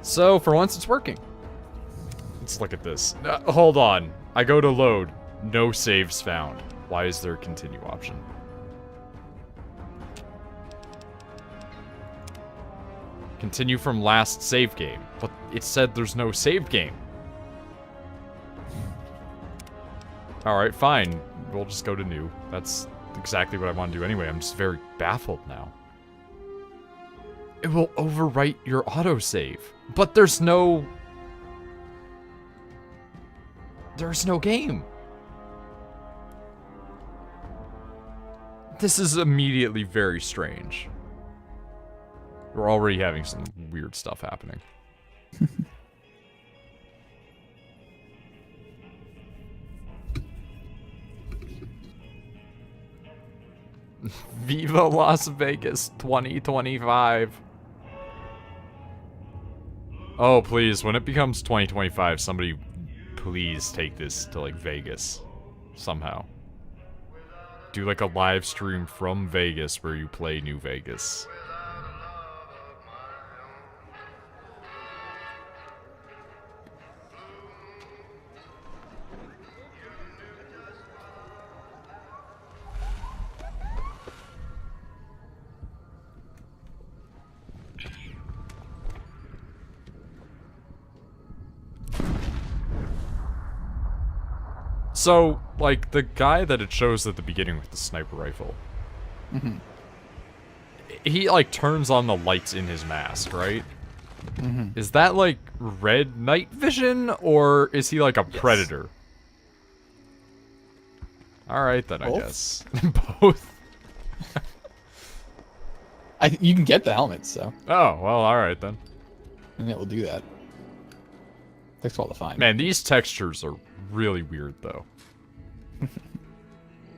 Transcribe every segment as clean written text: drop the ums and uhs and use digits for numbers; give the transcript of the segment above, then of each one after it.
So, for once, it's working. Let's look at this. Hold on. I go to load. No saves found. Why is there a continue option? Continue from last save game. But it said there's no save game. Alright, fine. We'll just go to new. That's exactly what I want to do anyway. I'm just very baffled now. It will overwrite your autosave. But there's no... There's no game. This is immediately very strange. We're already having some weird stuff happening. Viva Las Vegas 2025. Oh, please, when it becomes 2025, somebody please take this to, like, Vegas. Somehow. Do, like, a live stream from Vegas where you play New Vegas. So, like, the guy that it shows at the beginning with the sniper rifle. Mm-hmm. He, like, turns on the lights in his mask, right? Mm-hmm. Is that, like, red night vision, or is he, like, a predator? Alright, then, Both? I guess. Both? You can get the helmets, so. Oh, well, alright, then. And it will do that. Takes a while to find. Man, these textures are really weird, though.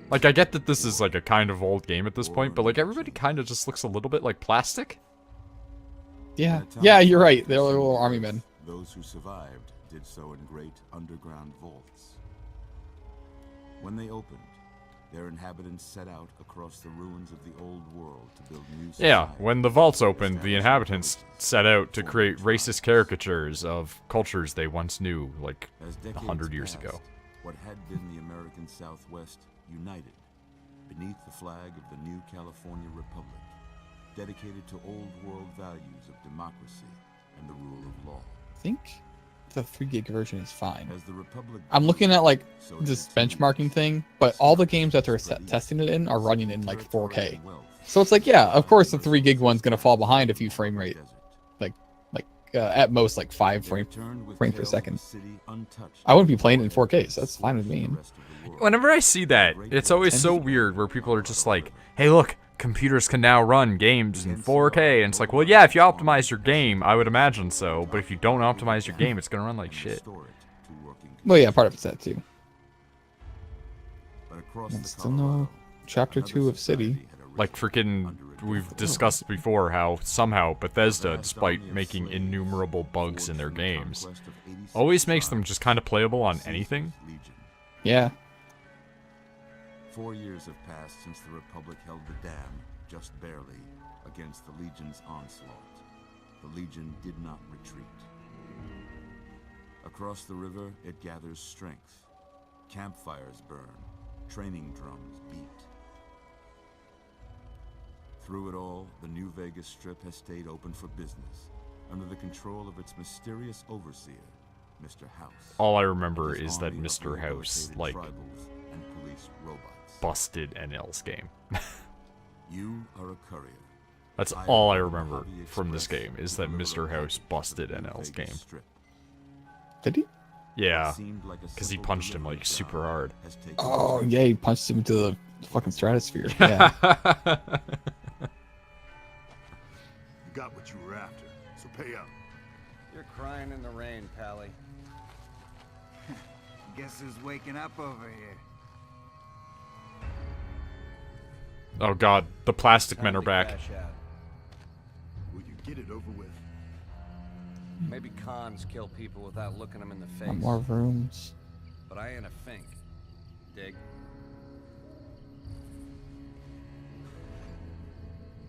Like, I get that this is, like, a kind of old game at this point, but, like, everybody kind of just looks a little bit like plastic. Yeah. Yeah, you're right. They're little army men. Those who survived did so in great underground vaults. When they opened, their inhabitants set out across the ruins of the old world to build new societies. Yeah, when the vaults opened, the inhabitants set out to create racist caricatures of cultures they once knew, like, 100 years ago. What had been the American Southwest united beneath the flag of the new California Republic, dedicated to old world values of democracy and the rule of law. I think the 3 gig version is fine. As the Republic I'm looking at, like, so this did its benchmarking thing, but all the games that they're testing it in are running in, like, 4K. territory and wealth. So it's like, yeah, of course the 3 gig one's gonna fall behind a few frame rate. Desert. At most, like, 5 They frame returned with frame per tales of a second. city untouched I wouldn't be playing it in 4K, so that's fine with by me. the rest of the world. Whenever I see that, it's always so weird where people are just like, hey, look, computers can now run games in 4K. And it's like, well, yeah, if you optimize your game, I would imagine so. But if you don't optimize your game, it's going to run like shit. Restore it to working Well, yeah, part of it's that too. But across Wants the to know Colorado, Chapter another 2 of society City. had arisen Like freaking, under a we've different discussed name. before how somehow Bethesda, The vast despite army of making slaves innumerable bugs forged in their from the games, conquest of 86 always makes them tribes, just kind of playable on seized anything. Legion. Yeah. 4 years have passed since the Republic held the dam, just barely, against the Legion's onslaught. The Legion did not retreat. Across the river, it gathers strength. Campfires burn, training drums beat. Through it all, the New Vegas Strip has stayed open for business, under the control of its mysterious overseer, Mr. House. All I remember His is that army of Mr. House, rehabilitated like, tribals and police robots. busted NL's game. You are a courier. That's I all I am remember Mojave from this Express game, is to that deliver Mr. a House package busted to the New NL's Vegas game. Strip. Did he? Yeah, It seemed like a because he simple punched him, delivery like, super job hard. has taken Oh, place. yeah, he punched him into the fucking stratosphere. Yeah. You got what you were after, so pay up. You're crying in the rain, Pally. Guess who's waking up over here? Oh god, the plastic men Time are to back. cash out. Will you get it over with? Maybe cons kill people without looking them in the face. Want more rooms. But I ain't a fink. Dig?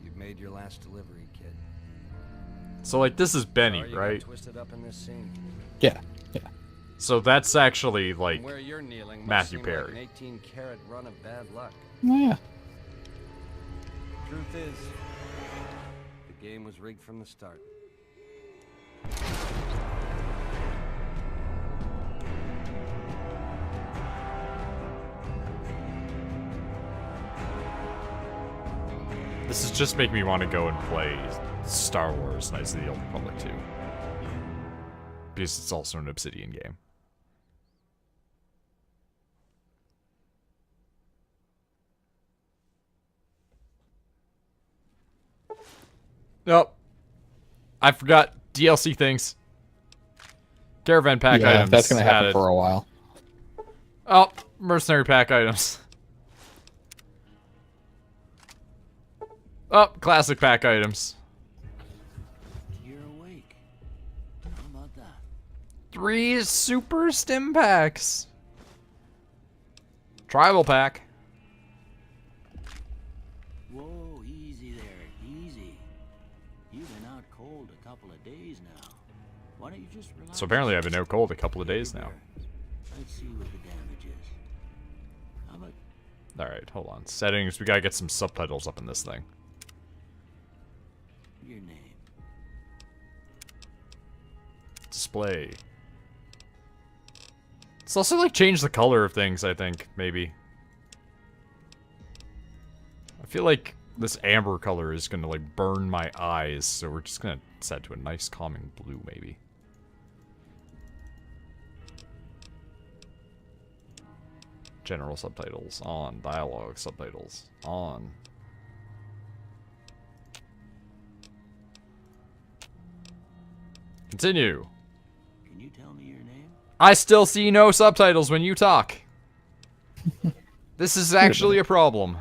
You've made your last delivery, kid. So like this is Benny, Sorry you got right? Twisted up in this scene. Yeah. Yeah. So that's actually like From where you're kneeling, must Matthew seem Perry. Like an 18-carat run of bad luck. Oh, yeah. Truth is, the game was rigged from the start. this is just making me want to go and play Star Wars Knights of the Old Republic 2. Because it's also an Obsidian game. Nope. I forgot DLC things. Caravan pack Yeah, items. that's gonna happen added. for a while. Oh, mercenary pack items. Oh, classic pack items. You're awake. How about that? 3 super stim packs. Tribal pack. Whoa, easy there, easy. You've been out cold a couple of days now. Why don't you just relax? So apparently I've been out cold a couple of days now. Let's see what the damage is. How about Alright, hold on. Settings, we gotta get some subtitles up in this thing. your name? Display. Let's also like change the color of things, I think, maybe. I feel like this amber color is gonna like burn my eyes, so we're just gonna set to a nice calming blue, maybe. General subtitles on. Dialogue subtitles on. Continue. Can you tell me your name? I still see no subtitles when you talk. This is actually a problem.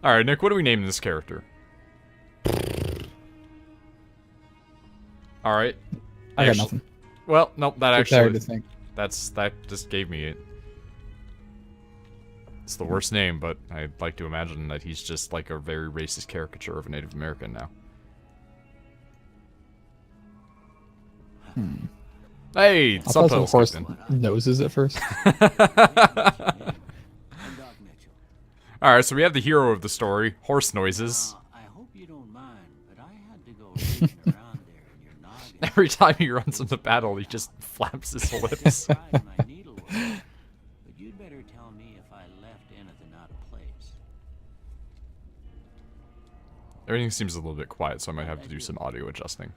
Alright, Nick, what do we name this character? Alright. I got nothing. Well, nope, that Too tired actually... to think. That just gave me it. It's the worst name, but I'd like to imagine that he's just like a very racist caricature of a Native American now. Hey, I thought some subtitles horse kicked noses at first. I'm Doc Mitchell. Alright, so we have the hero of the story, horse noises. I hope you don't mind, but I had to go reaching around there in your noggin. Every time he runs into battle, he just flaps his lips. Tried my needlework. But you'd better tell me if I left anything out of place. Everything seems a little bit quiet, so I might have to do some audio adjusting.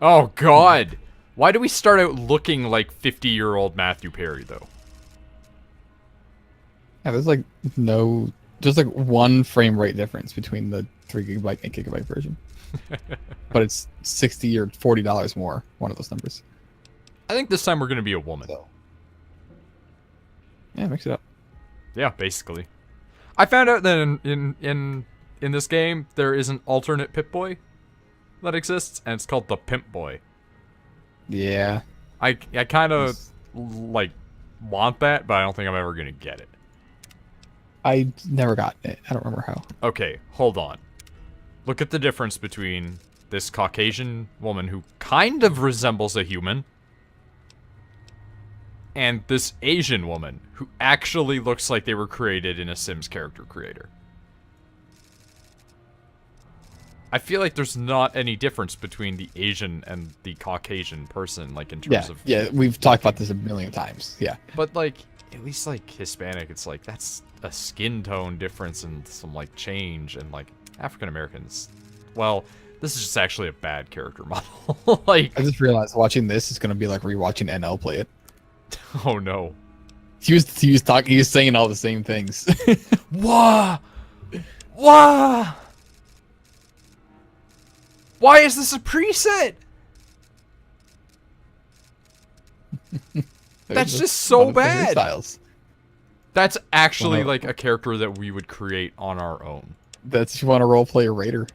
Oh, God! Why do we start out looking like 50-year-old Matthew Perry, though? Yeah, there's like no, just like 1 frame rate difference between the 3GB and gigabyte version. But it's $60 or $40 more, one of those numbers. I think this time we're going to be a woman. So, yeah, mix it up. Yeah, basically. I found out that in this game, there is an alternate Pip-Boy that exists, and it's called the Pimp Boy. Yeah. I kind of, like, want that, but I don't think I'm ever going to get it. I never got it. I don't remember how. Okay, hold on. Look at the difference between this Caucasian woman who kind of resembles a human and this Asian woman who actually looks like they were created in a Sims character creator. I feel like there's not any difference between the Asian and the Caucasian person, like, in terms of... Yeah, we've talked about this a million times. Yeah. But, like, at least, like, Hispanic, it's like, that's a skin tone difference and some, like, change. And, like, African-Americans... Well, this is just actually a bad character model. Like... I just realized watching this is going to be like rewatching NL play it. Oh, no. He was saying all the same things. Wah! Wah! Why is this a preset? That's just so bad. Hairstyles. That's actually Well, like a character that we would create on our own. That's if you want to roleplay a raider.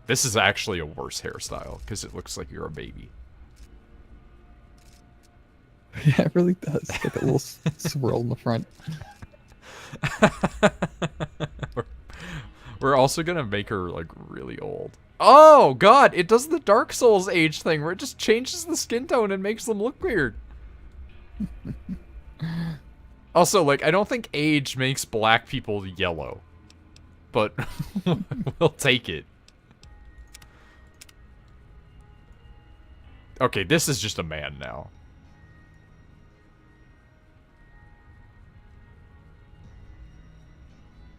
This is actually a worse hairstyle because it looks like you're a baby. Yeah, it really does. Like a little swirl in the front. We're also gonna make her, like, really old. Oh, God! It does the Dark Souls age thing, where it just changes the skin tone and makes them look weird. Also, like, I don't think age makes black people yellow. But, we'll take it. Okay, this is just a man now.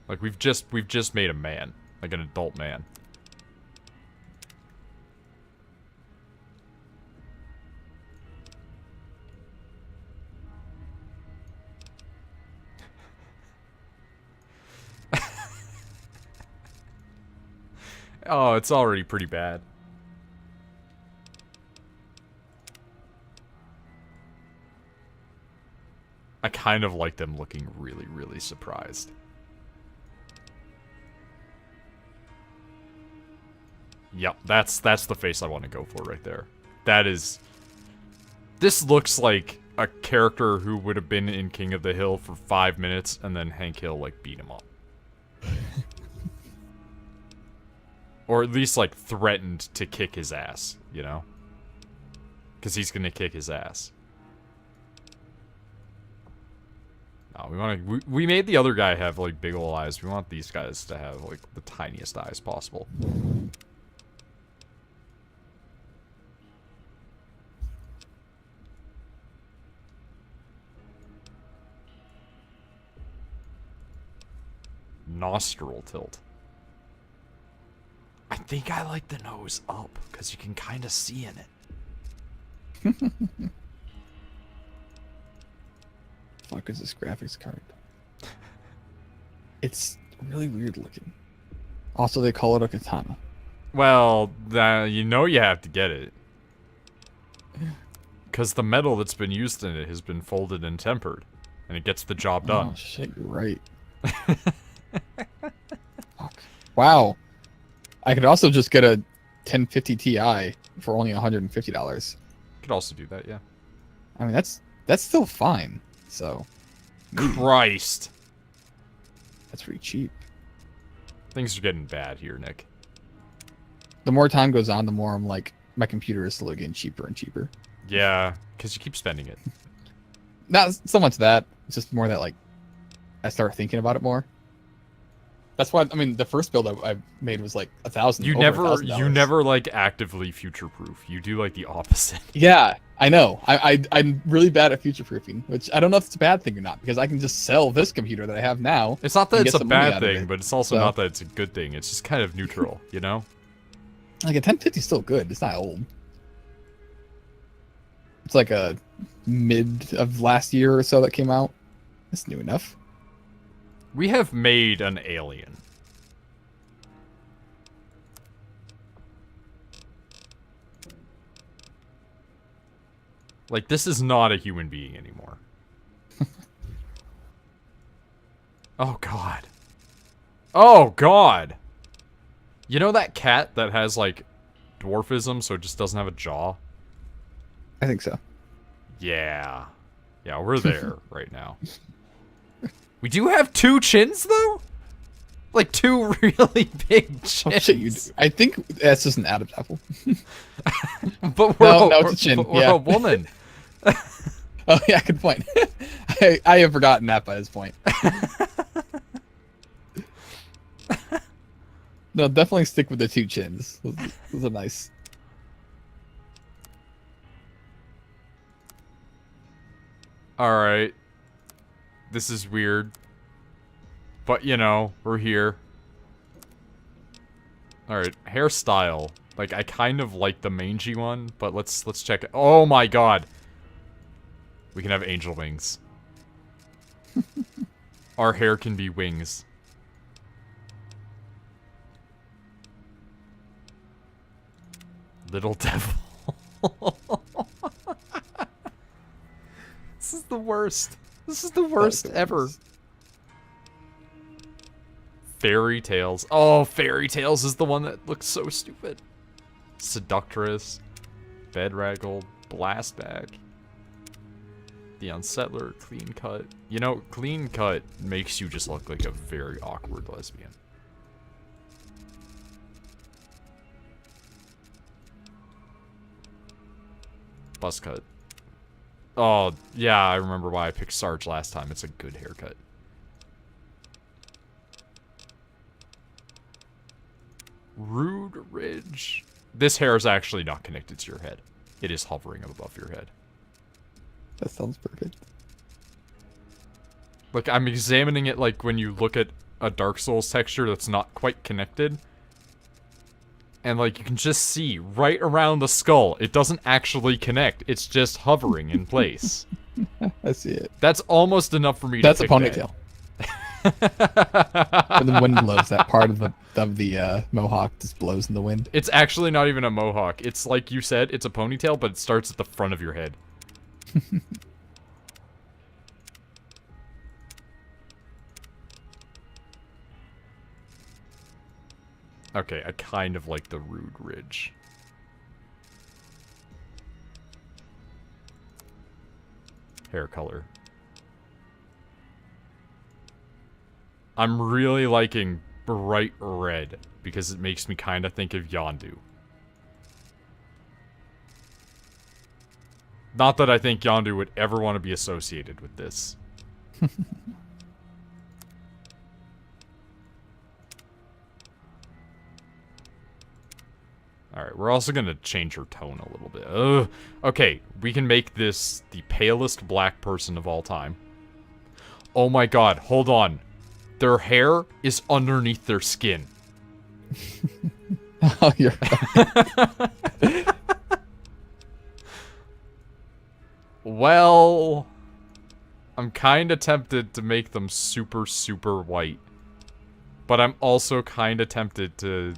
Like, we've just made a man. Like, an adult man. Oh, it's already pretty bad. I kind of like them looking really, really surprised. Yep, that's the face I want to go for right there. That is... This looks like a character who would have been in King of the Hill for 5 minutes, and then Hank Hill, like, beat him up. Or at least, like, threatened to kick his ass, you know? Because he's gonna kick his ass. No, we made the other guy have, like, big ol' eyes. We want these guys to have, like, the tiniest eyes possible. Nostril tilt. I think I like the nose up, because you can kind of see in it. Fuck is this graphics card? It's really weird looking. Also, they call it a katana. Well, you know you have to get it. Because the metal that's been used in it has been folded and tempered. And it gets the job done. Oh shit, you're right. Fuck. Wow. I could also just get a 1050 Ti for only $150. Could also do that, yeah. I mean, that's still fine. So, Christ. that's pretty cheap. Things are getting bad here, Nick. The more time goes on, the more I'm like, my computer is slowly getting cheaper and cheaper. Yeah, because you keep spending it. Not so much that. It's just more that, like, I start thinking about it more. That's why, I mean, the first build I made was like $1,000. You never like actively future-proof. You do like the opposite. Yeah, I know. I'm really bad at future-proofing, which I don't know if it's a bad thing or not, because I can just sell this computer that I have now. It's not that and it's get a some money bad out of thing, it. but it's also So, not that it's a good thing. It's just kind of neutral, you know? like, a 1050 is still good. It's not old. It's like a mid of last year or so that came out. It's new enough. We have made an alien. Like, this is not a human being anymore. Oh, God. Oh, God! You know that cat that has, like, dwarfism, so it just doesn't have a jaw? I think so. Yeah. Yeah, we're there right now. We do have 2 chins, though? Like, 2 really big chins. Oh, shit, you do. I think that's just an Adam's apple. But we're, No, it's a chin. we're Yeah. a woman. Oh, yeah, good point. I have forgotten that by this point. No, definitely stick with the 2 chins. Those are nice. Alright. This is weird. But, you know, we're here. Alright, hairstyle. Like, I kind of like the mangy one, but let's check it. Oh my god! We can have angel wings. Our hair can be wings. Little devil. This is the worst. This is the worst ever. Fairy Tales. Oh, Fairy Tales is the one that looks so stupid. Seductress. Bedraggle. Blast Bag. The Unsettler. Clean Cut. You know, Clean Cut makes you just look like a very awkward lesbian. buzz cut. Oh, yeah, I remember why I picked Sarge last time. It's a good haircut. Rude Ridge. This hair is actually not connected to your head. It is hovering above your head. That sounds perfect. Like, I'm examining it like when you look at a Dark Souls texture that's not quite connected. And, like, you can just see right around the skull. It doesn't actually connect. It's just hovering in place. I see it. That's almost enough for me That's to a pick ponytail. When the wind blows, that part of the mohawk just blows in the wind. It's actually not even a mohawk. It's like you said, it's a ponytail, but it starts at the front of your head. Okay, I kind of like the Rude Ridge. Hair color. I'm really liking bright red because it makes me kind of think of Yondu. Not that I think Yondu would ever want to be associated with this. Alright, we're also going to change her tone a little bit. Ugh. Okay, we can make this the palest black person of all time. Oh my god, hold on. Their hair is underneath their skin. Oh, you're right. Well, I'm kind of tempted to make them super, super white. But I'm also kind of tempted to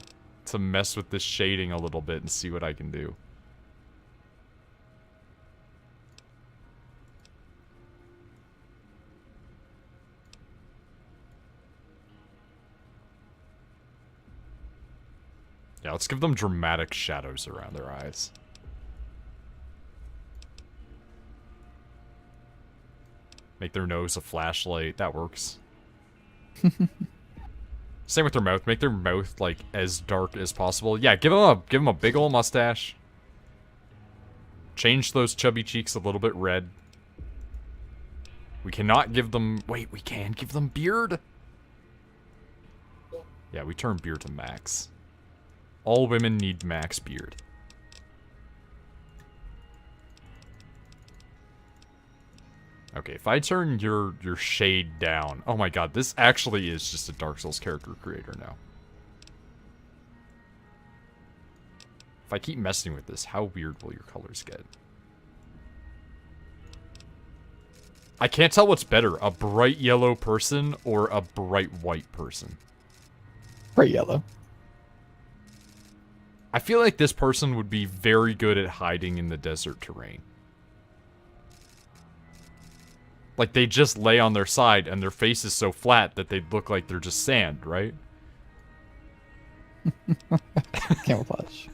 mess with this shading a little bit and see what I can do. Yeah, let's give them dramatic shadows around their eyes. Make their nose a flashlight. That works. Same with their mouth. Make their mouth, like, as dark as possible. Yeah, give them a big ol' mustache. Change those chubby cheeks a little bit red. We cannot give them... Wait, we can give them beard? Yeah, we turn beard to max. All women need max beard. Okay, if I turn your shade down... Oh my god, this actually is just a Dark Souls character creator now. If I keep messing with this, how weird will your colors get? I can't tell what's better, a bright yellow person or a bright white person. Bright yellow. I feel like this person would be very good at hiding in the desert terrain. Like, they just lay on their side, and their face is so flat that they look like they're just sand, right? Camouflage.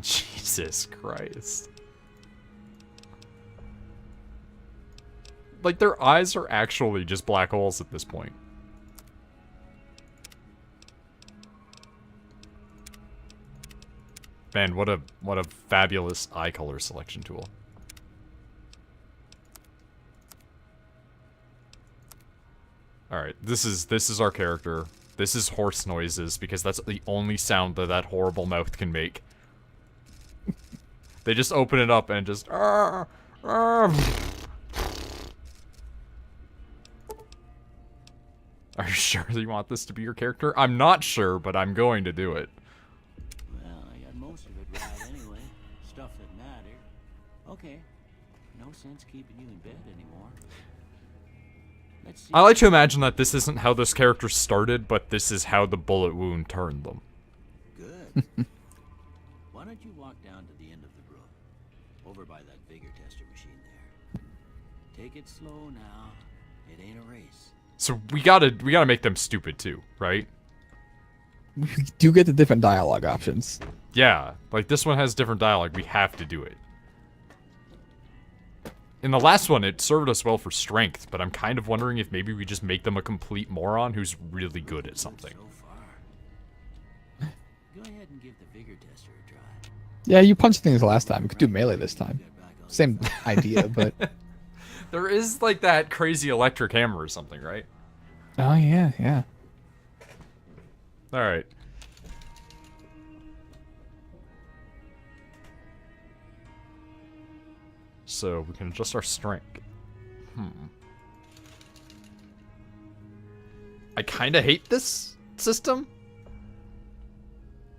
Jesus Christ. Like, their eyes are actually just black holes at this point. Man, what a fabulous eye color selection tool. Alright, this is our character. This is horse noises, because that's the only sound that that horrible mouth can make. They just open it up and just... Are you sure you want this to be your character? I'm not sure, but I'm going to do it. Well, I got most of it right anyway. Stuff that mattered. Okay. No sense keeping you in bed anymore. Let's see. I like to imagine that this isn't how this character started, but this is how the bullet wound turned them. Good. Why don't you walk down to the end of the room? Over by that vigor tester machine there. Take it slow now. It ain't a race. So we gotta make them stupid too, right? We do get the different dialogue options. Yeah, like this one has different dialogue. We have to do it. In the last one, it served us well for strength, but I'm kind of wondering if maybe we just make them a complete moron who's really good at something. So far. Go ahead and give the vigor tester a try. Yeah, you punched things last time. We could do melee this time. Same idea, but... There is like that crazy electric hammer or something, right? Oh, yeah, yeah. All right. So we can adjust our strength. I kind of hate this system.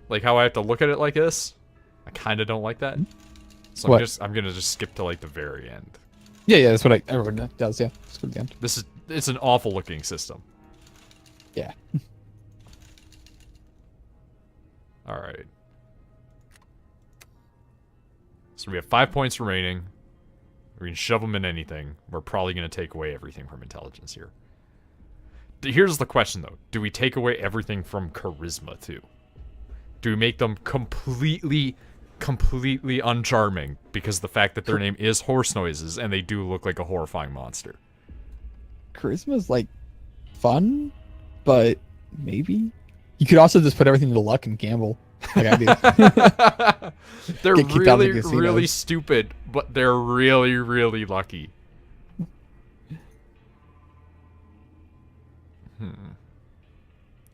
Like how I have to look at it like this. I kind of don't like that. So What? I'm gonna just skip to like the very end. Yeah, that's what everyone does, yeah. Let's go to the end. It's an awful looking system. Yeah. All right. So we have 5 points remaining. We can shove them in anything. We're probably going to take away everything from intelligence here. Here's the question, though. Do we take away everything from charisma, too? Do we make them completely uncharming because the fact that their name is Horse Noises and they do look like a horrifying monster? Charisma's, like, fun, but maybe? You could also just put everything to luck and gamble. Like I do. They're Get kicked out of the really, casinos. really stupid, but they're really, really lucky.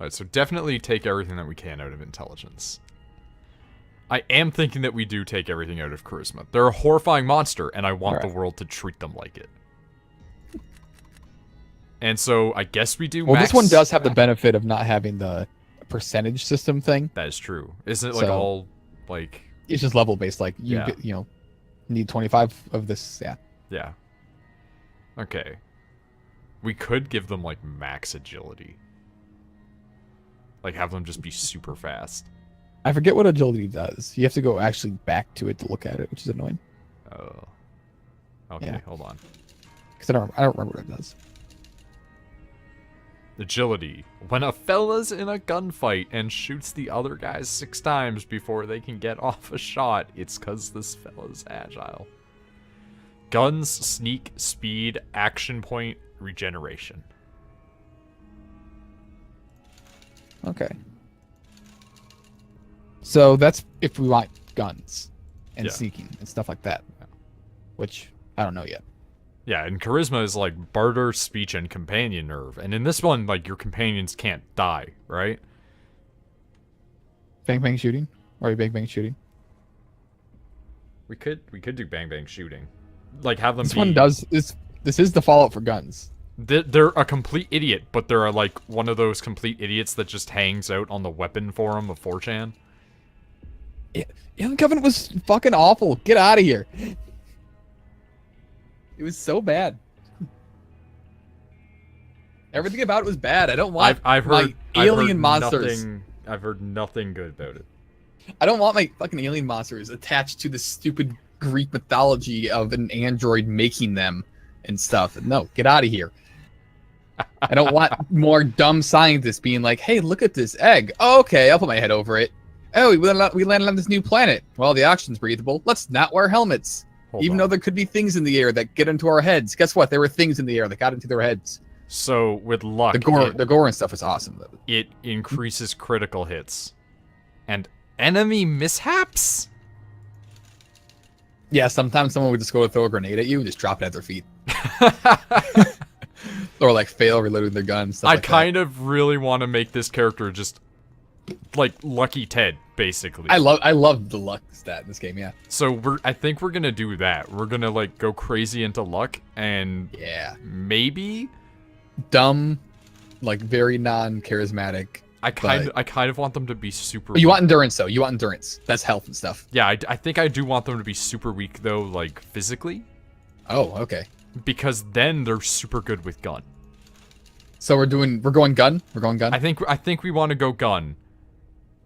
Alright, so definitely take everything that we can out of intelligence. I am thinking that we do take everything out of charisma. They're a horrifying monster, and I want the world to treat them like it. And so, I guess we do Well, max... this one does have the benefit of not having the percentage system thing. That is true. Isn't it like So- all, like... It's just level based, like, you Yeah. you know, need 25 of this, yeah. Yeah. Okay. We could give them, like, max agility. Like, have them just be super fast. I forget what agility does. You have to go actually back to it to look at it, which is annoying. Oh. Okay, Yeah. hold on. Because I don't remember what it does. Agility. When a fella's in a gunfight and shoots the other guys 6 times before they can get off a shot, it's because this fella's agile. Guns, sneak, speed, action point, regeneration. Okay. So that's if we want guns and Yeah. sneaking and stuff like that. Which I don't know yet. Yeah, and charisma is like barter, speech, and companion nerve. And in this one, like, your companions can't die, right? Bang bang shooting? Or bang bang shooting? We could do bang bang shooting. Like, have them This be... one does this is the Fallout for guns. They're a complete idiot, but they're like one of those complete idiots that just hangs out on the weapon forum of 4chan. Alien Covenant was fucking awful. Get out of here. It was so bad. Everything about it was bad. I don't want I've heard alien monsters. I've heard nothing good about it. I don't want my fucking alien monsters attached to the stupid Greek mythology of an android making them and stuff. No, get out of here. I don't want more dumb scientists being like, hey, look at this egg. Oh, okay, I'll put my head over it. Oh, we landed on this new planet. Well, the oxygen's breathable. Let's not wear helmets. Even though there could be things in the air that get into our heads. Guess what? There were things in the air that got into their heads. So, with luck, The gore and stuff is awesome, though. it increases critical hits. And enemy mishaps? Yeah, sometimes someone would just go to throw a grenade at you and just drop it at their feet. Or like fail reloading their gun. Stuff I like kind of really want to make this character just like Lucky Ted, basically. I love the luck stat in this game, yeah. So I think we're gonna do that. We're gonna like go crazy into luck and Yeah. maybe Dumb, like very non-charismatic. I kind of want them to be super. But you want endurance though. You want endurance. That's health and stuff. Yeah, I think I do want them to be super weak though, like physically, Oh, okay. because then they're super good with gun. So we're going gun. We're going gun. I think we want to go gun,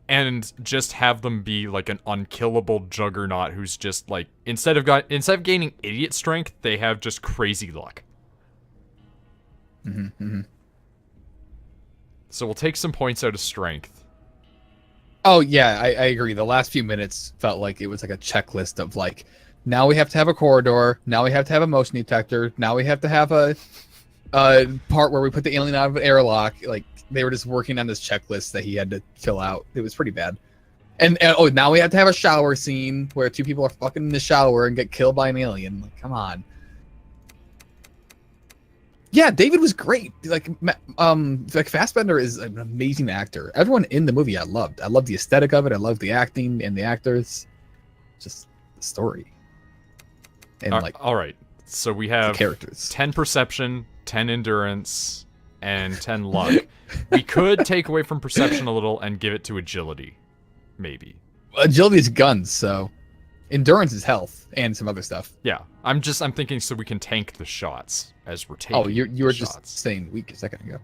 and just have them be like an unkillable juggernaut who's just like instead of gaining idiot strength, they have just crazy luck. So we'll take some points out of strength. Oh yeah, I agree. The last few minutes felt like it was like a checklist of like, now we have to have a corridor. Now we have to have a motion detector. Now we have to have a part where we put the alien out of an airlock. Like they were just working on this checklist that he had to fill out. It was pretty bad. And oh, now we have to have a shower scene where two people are fucking in the shower and get killed by an alien. Like, come on. Yeah, David was great. Like Fassbender is an amazing actor. Everyone in the movie I loved. I loved the aesthetic of it. I loved the acting and the actors. Just the story. And all right. So we have characters. 10 perception, 10 endurance, and 10 luck. We could take away from perception a little and give it to agility. Maybe. Agility is guns, so endurance is health and some other stuff. Yeah. I'm thinking so we can tank the shots as we're taking. Oh, you were shots. just saying weak a second ago.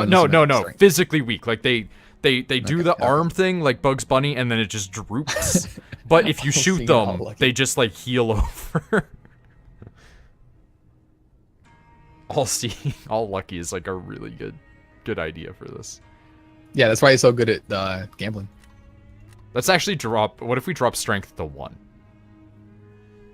No. Physically weak. Like they do the okay. arm thing like Bugs Bunny and then it just droops. But if you shoot them, they just like heal over. All lucky is like a really good idea for this. Yeah, that's why he's so good at gambling. Let's actually what if we drop strength to 1?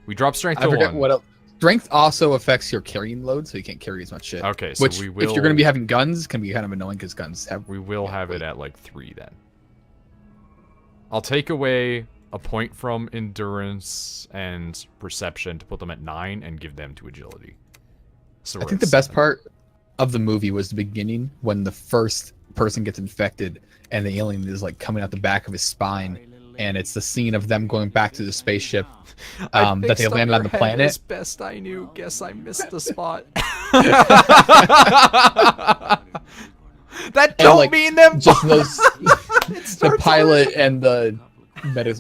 We drop strength I to forget 1. what else. Strength also affects your carrying load, so you can't carry as much shit. Okay, so which, we will. if you're going to be having guns, can be kind of annoying because guns have. We will have it at like 3 then. I'll take away a point from endurance and perception to put them at 9 and give them to agility. So I think the best part of the movie was the beginning when the first person gets infected and the alien is like coming out the back of his spine, and it's the scene of them going back to the spaceship that they landed on the planet. As best I knew, guess I missed the spot. That don't mean them. Just those, the pilot and the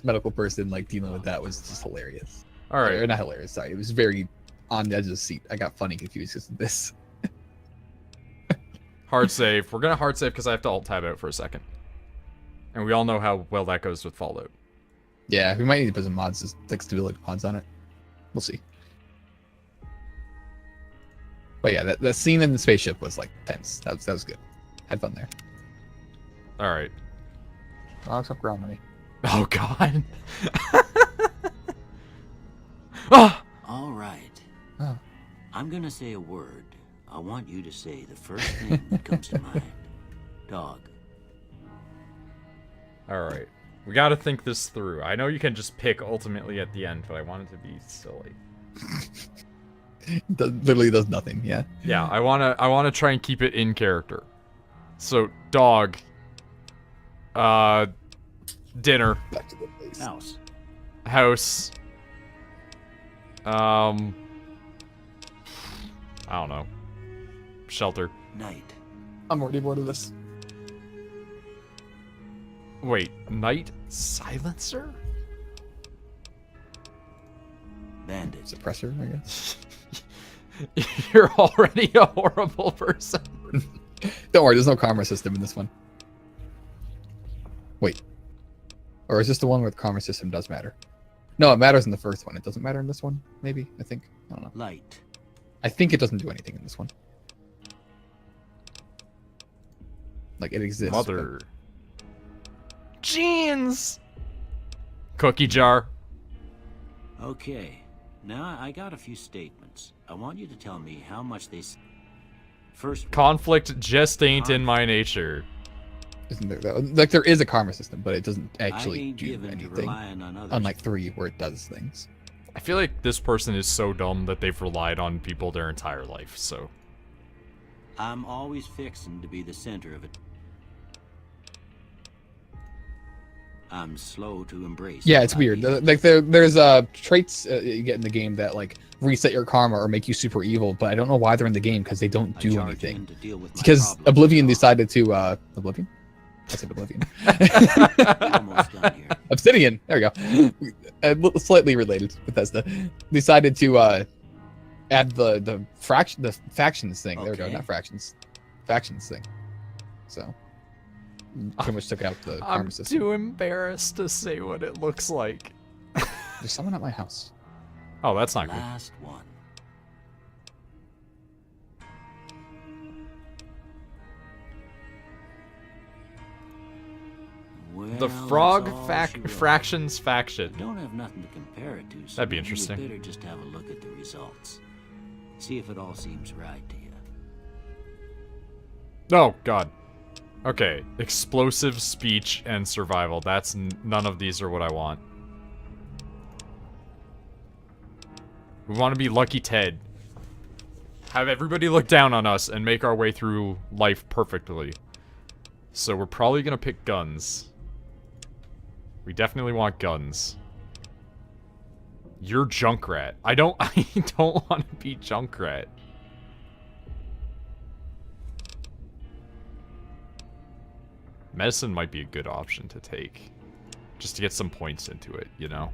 medical person like dealing with that was just hilarious. All right, or not hilarious. Sorry, it was very on the edge of the seat. I got funny confused because of this. Hard save. We're gonna hard save because I have to alt tab out for a second. And we all know how well that goes with Fallout. Yeah, we might need to put some mods, just like stability mods on it. We'll see. But yeah, that scene in the spaceship was like tense. That was good. Had fun there. All right. Oh, stop growling at me. Oh God. Oh. All right. Oh. I'm gonna say a word. I want you to say the first thing that comes to mind. Dog. All right. We got to think this through. I know you can just pick ultimately at the end, but I want it to be silly. Literally does nothing. Yeah. Yeah, I wanna try and keep it in character. So dog. Dinner. Back to the place. House. House. I don't know. Shelter. Night. I'm already bored of this. Wait, night silencer? Bandit. Suppressor, I guess. You're already a horrible person. Don't worry, there's no karma system in this one. Wait. Or is this the one where the karma system does matter? No, it matters in the first one. It doesn't matter in this one, maybe? I think. I don't know. Light. I think it doesn't do anything in this one. Like, it exists. Mother. Jeans! Cookie jar. Okay. Now I got a few statements. I want you to tell me how much they... First one. Conflict just ain't in my nature. Isn't there, though? Like, there is a karma system, but it doesn't I actually ain't do given to anything. relying on others. Unlike 3, where it does things. I feel like this person is so dumb that they've relied on people their entire life, so... I'm always fixing to be the center of it. I'm slow to embrace. Yeah, it's weird. Like, there's traits you get in the game that, like, reset your karma or make you super evil, but I don't know why they're in the game, because they don't do anything. Because Oblivion decided to, Oblivion? I said Oblivion. Almost done here. Obsidian. There we go. Slightly related. Bethesda decided to add the factions thing. There we go. Okay. Not fractions. Factions thing. So pretty much took out the karma I'm system. too embarrassed to say what it looks like. There's someone at my house. Oh, that's not good. Last one. Well, The that's frog all she wrote. fractions faction. I don't have nothing to compare it to, so That'd be maybe interesting. You better just have a look at the results. See if it all seems right to you. Oh, God. Okay, explosive, speech, and survival. That's none of these are what I want. We want to be Lucky Ted. Have everybody look down on us and make our way through life perfectly. So we're probably gonna pick guns. We definitely want guns. You're Junkrat. I don't want to be Junkrat. Medicine might be a good option to take. Just to get some points into it, you know?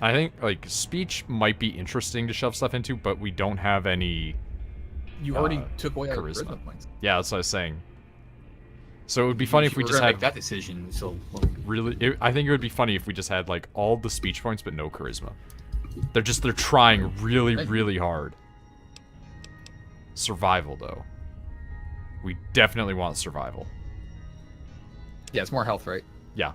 I think, like, speech might be interesting to shove stuff into, but we don't have any... You already took away our charisma. charisma points. Yeah, that's what I was saying. So it would be funny if we just had had... that decision. So Really, I think it would be funny if we just had, like, all the speech points, but no charisma. They're trying really, really hard. Survival, though. We definitely want survival. yeah, it's more health, right? Yeah.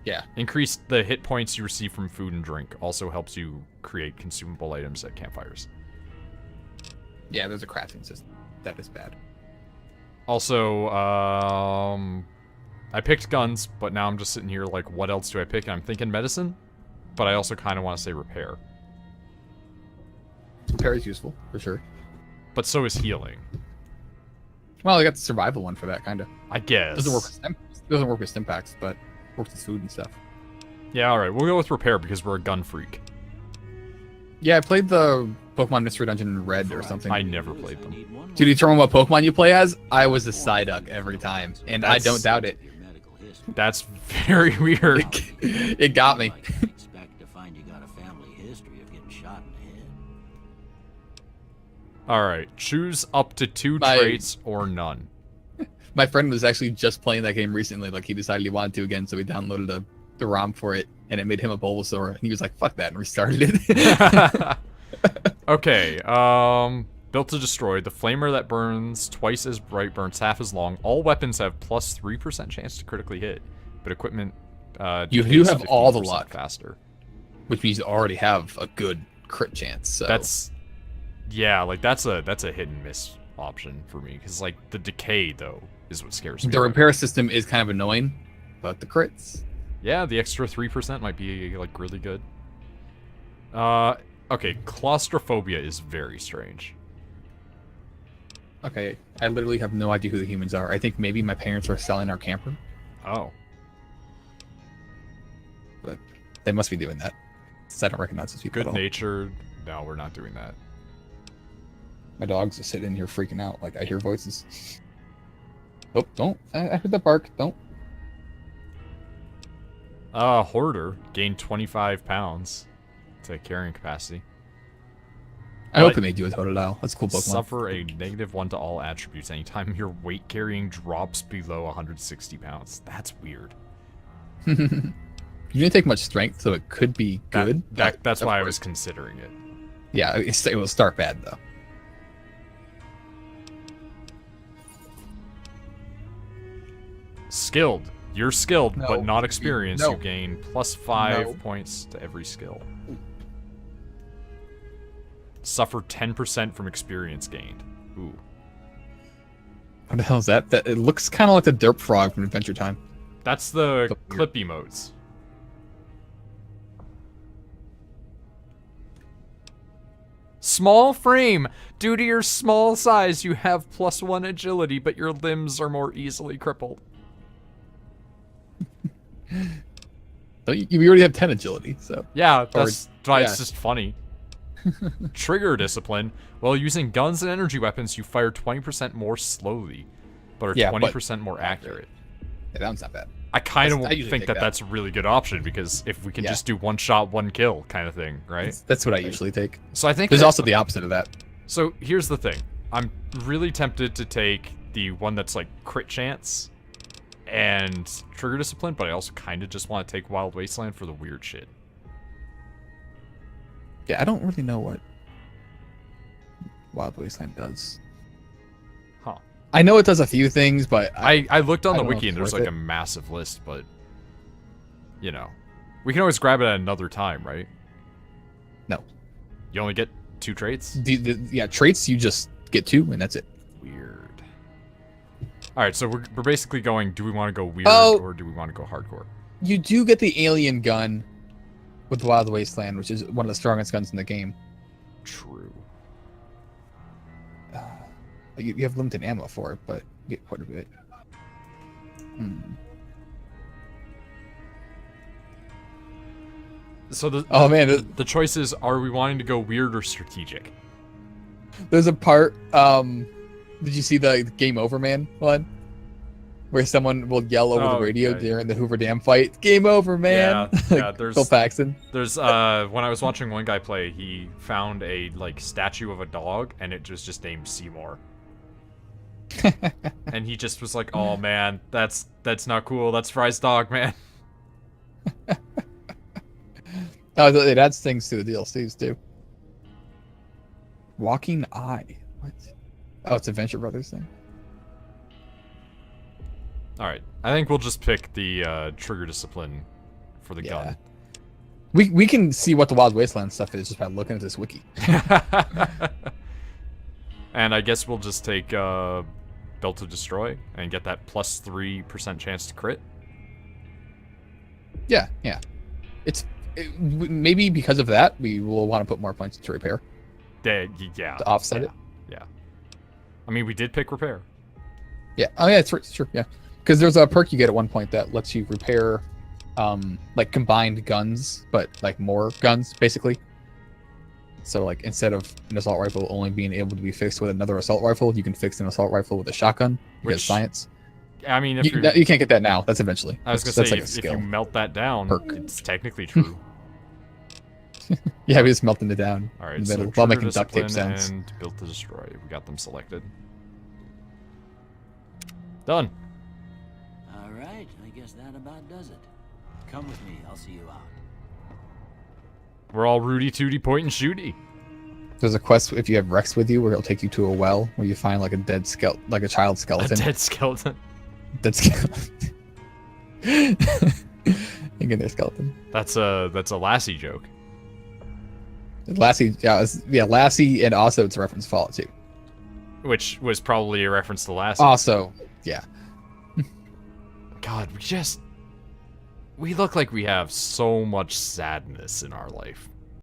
Yeah. Increase the hit points you receive from food and drink. Also helps you create consumable items at campfires. Yeah, there's a crafting system. That is bad. Also, I picked guns, but now I'm just sitting here like, what else do I pick? And I'm thinking medicine, but I also kind of want to say repair. Repair is useful, for sure. But so is healing. Well, I got the survival one for that, kind of. I guess. Doesn't work with stim packs, but works with food and stuff. Yeah, alright. We'll go with repair because we're a gun freak. Yeah, I played the Pokemon Mystery Dungeon in Red or something. I never played them. To determine what Pokemon you play as, I was a Psyduck every time, and I don't doubt it. That's very weird. It got me. Expect to find you got a family history of getting shot in the head. Alright. Choose up to 2 traits or none. My friend was actually just playing that game recently. Like, he decided he wanted to again, so he downloaded the ROM for it, and it made him a Bulbasaur, and he was like, fuck that, and restarted it. Okay, built to destroy. The flamer that burns twice as bright burns half as long. All weapons have plus 3% chance to critically hit, but equipment you do decays have all the 15% luck faster. Which means you already have a good crit chance. So That's yeah, like that's a hit and miss option for me because like the decay though is what scares me. the repair system is kind of annoying, but the crits. Yeah, the extra 3% might be like really good. Okay, claustrophobia is very strange. Okay, I literally have no idea who the humans are. I think maybe my parents are selling our camper, Oh. but they must be doing that. Since I don't recognize those people at Good all. natured. No, we're not doing that. My dog's just sitting here freaking out. Like, I hear voices. Oh, don't. I heard that bark. Don't. Hoarder gained 25 pounds to carrying capacity. I hope But it made you a Totodile. That's a cool Pokemon. Suffer a -1 to all attributes anytime your weight carrying drops below 160 pounds. That's weird. You didn't take much strength, so it could be good. That's why I Of was course. considering it. Yeah, it will start bad, though. Skilled. You're skilled, No. but not experienced. No. You gain +5 No. points to every skill. Suffer 10% from experience gained. Ooh. What the hell is that? That it looks kind of like the Derp Frog from Adventure Time. That's the The- clip emotes. Small frame. Due to your small size, you have +1 agility, but your limbs are more easily crippled. So you already have 10 agility, so Yeah, that's why yeah. it's just funny. Trigger discipline. While using guns and energy weapons, you fire 20% more slowly, but are Yeah, but 20% more accurate. yeah, that one's not bad. I kind of I usually think take that that. that's a really good option because if we can Yeah. just do one shot, one kill kind of thing, right? That's what I usually take. So I think There's that- also the opposite of that. So here's the thing. I'm really tempted to take the one that's like crit chance and trigger discipline, but I also kind of just want to take Wild Wasteland for the weird shit. Yeah, I don't really know what Wild Wasteland does. Huh. I know it does a few things, but I looked on I the don't know wiki if and it's there's worth like it. a massive list, but we can always grab it at another time, right? No. You only get 2 traits? Yeah, traits, you just get 2, and that's it. Weird. Alright, so we're basically going, do we want to go weird Oh. or do we want to go hardcore? You do get the alien gun with the Wild Wasteland, which is one of the strongest guns in the game. True. You have limited ammo for it, but you get quite a bit. So Oh man, the choice is, are we wanting to go weird or strategic? there's a part. Did you see the Game Over Man one? Where someone will yell over the radio during the Hoover Dam fight. Game over, man. Yeah, there's Phil Paxton. There's when I was watching one guy play, he found a like statue of a dog and it was just named Seymour. And he just was like, "Oh man, that's not cool. That's Fry's dog, man." Oh, it adds things to the DLCs too. Walking Eye. What? Oh, it's a Venture Brothers thing. Alright, I think we'll just pick the trigger discipline for the gun. We can see what the Wild Wasteland stuff is just by looking at this wiki. And I guess we'll just take Built to Destroy and get that plus 3% chance to crit. Yeah. Maybe because of that, we will want to put more points into repair. Yeah. To offset it. Yeah. I mean, we did pick repair. Yeah. Oh yeah, it's true. Yeah. Because there's a perk you get at one point that lets you repair, like combined guns, but like more guns basically. So like instead of an assault rifle only being able to be fixed with another assault rifle, you can fix an assault rifle with a shotgun. Because science. I mean, if you can't get that now. That's eventually. I was gonna say, if you melt that down, it's technically true. Yeah, we just melting it down. All right, in the so middle while making duct tape Discipline sounds. and Built to Destroy. We got them selected. Done. All right, I guess that about does it. Come with me, I'll see you out. We're all Rudy Tooty point and shooty. There's a quest if you have Rex with you where he'll take you to a well where you find like a dead skeleton, like a child skeleton. A dead skeleton. Dead skeleton. You get their skeleton. That's a Lassie joke. Lassie, yeah, Lassie, and also it's a reference to Fallout 2. Which was probably a reference to Lassie. Also, yeah. God, we look like we have so much sadness in our life.